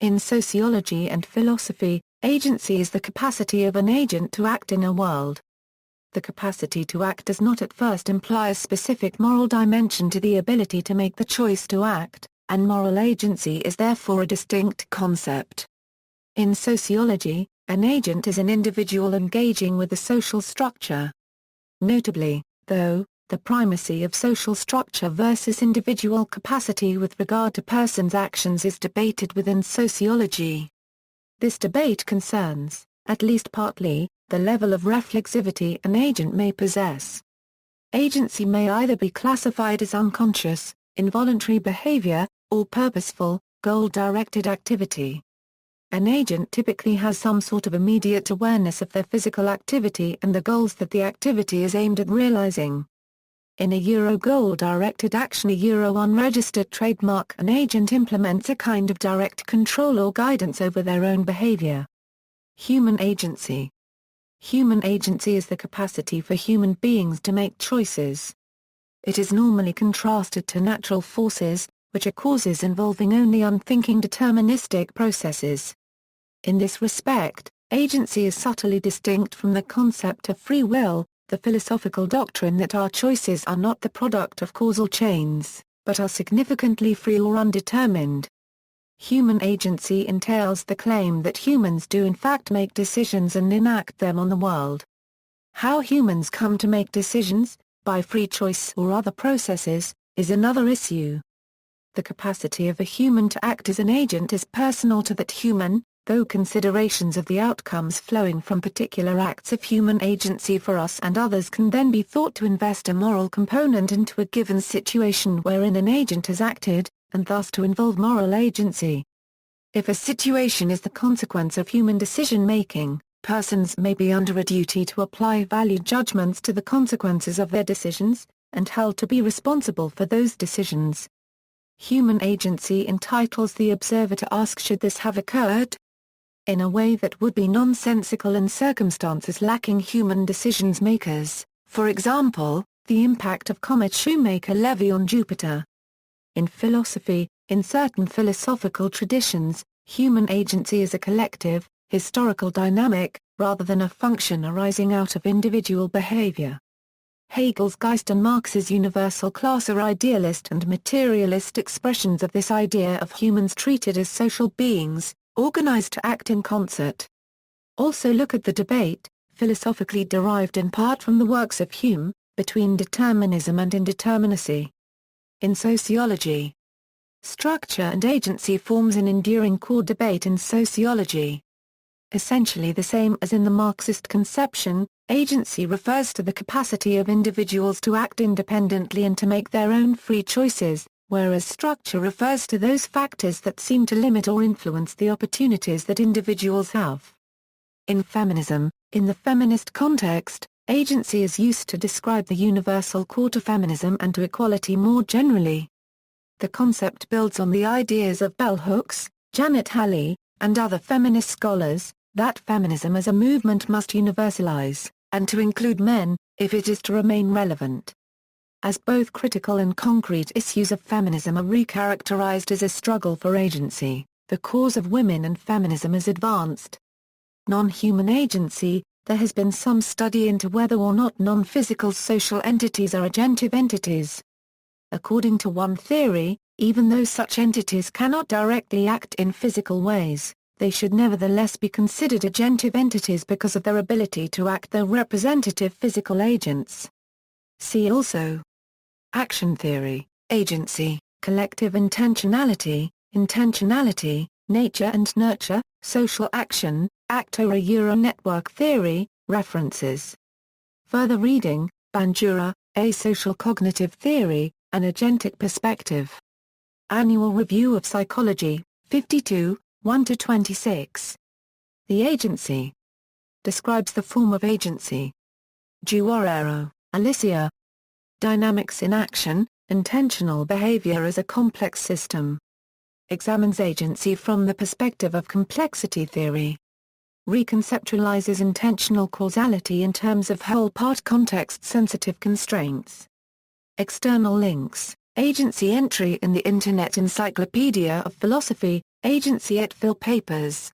In sociology and philosophy, agency is the capacity of an agent to act in a world. The capacity to act does not at first imply a specific moral dimension to the ability to make the choice to act, and moral agency is therefore a distinct concept. In sociology, an agent is an individual engaging with a social structure. Notably, though, the primacy of social structure versus individual capacity with regard to persons' actions is debated within sociology. This debate concerns, at least partly, the level of reflexivity an agent may possess. Agency may either be classified as unconscious, involuntary behavior, or purposeful, goal-directed activity. An agent typically has some sort of immediate awareness of their physical activity and the goals that the activity is aimed at realizing. In a goal-directed action, a unregistered trademark, an agent implements a kind of direct control or guidance over their own behavior. Human agency. Human agency is the capacity for human beings to make choices. It is normally contrasted to natural forces, which are causes involving only unthinking deterministic processes. In this respect, agency is subtly distinct from the concept of free will, the philosophical doctrine that our choices are not the product of causal chains, but are significantly free or undetermined. Human agency entails the claim that humans do in fact make decisions and enact them on the world. How humans come to make decisions, by free choice or other processes, is another issue. The capacity of a human to act as an agent is personal to that human, though considerations of the outcomes flowing from particular acts of human agency for us and others can then be thought to invest a moral component into a given situation wherein an agent has acted, and thus to involve moral agency. If a situation is the consequence of human decision-making, persons may be under a duty to apply value judgments to the consequences of their decisions, and held to be responsible for those decisions. Human agency entitles the observer to ask, should this have occurred? In a way that would be nonsensical in circumstances lacking human decision-makers, for example, the impact of comet Shoemaker-Levy on Jupiter. In philosophy, in certain philosophical traditions, human agency is a collective, historical dynamic, rather than a function arising out of individual behavior. Hegel's Geist and Marx's universal class are idealist and materialist expressions of this idea of humans treated as social beings, organized to act in concert. Also look at the debate, philosophically derived in part from the works of Hume, between determinism and indeterminacy. In sociology, structure and agency forms an enduring core debate in sociology. Essentially the same as in the Marxist conception, agency refers to the capacity of individuals to act independently and to make their own free choices, whereas structure refers to those factors that seem to limit or influence the opportunities that individuals have. In feminism, in the feminist context, agency is used to describe the universal core to feminism and to equality more generally. The concept builds on the ideas of bell hooks, Janet Halley, and other feminist scholars, that feminism as a movement must universalize, and to include men, if it is to remain relevant. As both critical and concrete issues of feminism are recharacterized as a struggle for agency, the cause of women and feminism is advanced. Non-human agency. There has been some study into whether or not non-physical social entities are agentive entities. According to one theory, even though such entities cannot directly act in physical ways, they should nevertheless be considered agentive entities because of their ability to act as representative physical agents. See also: action theory, agency, collective intentionality, nature and nurture, social action, actor network theory, references. Further reading: Bandura, A Social Cognitive Theory, An Agentic Perspective. Annual Review of Psychology, 52, 1-26. The agency describes the form of agency. Giuarero, Alicia. Dynamics in Action, Intentional Behavior as a Complex System. Examines agency from the perspective of complexity theory. Reconceptualizes intentional causality in terms of whole-part context-sensitive constraints. External links, agency entry in the Internet Encyclopedia of Philosophy, Agency et fil. Papers.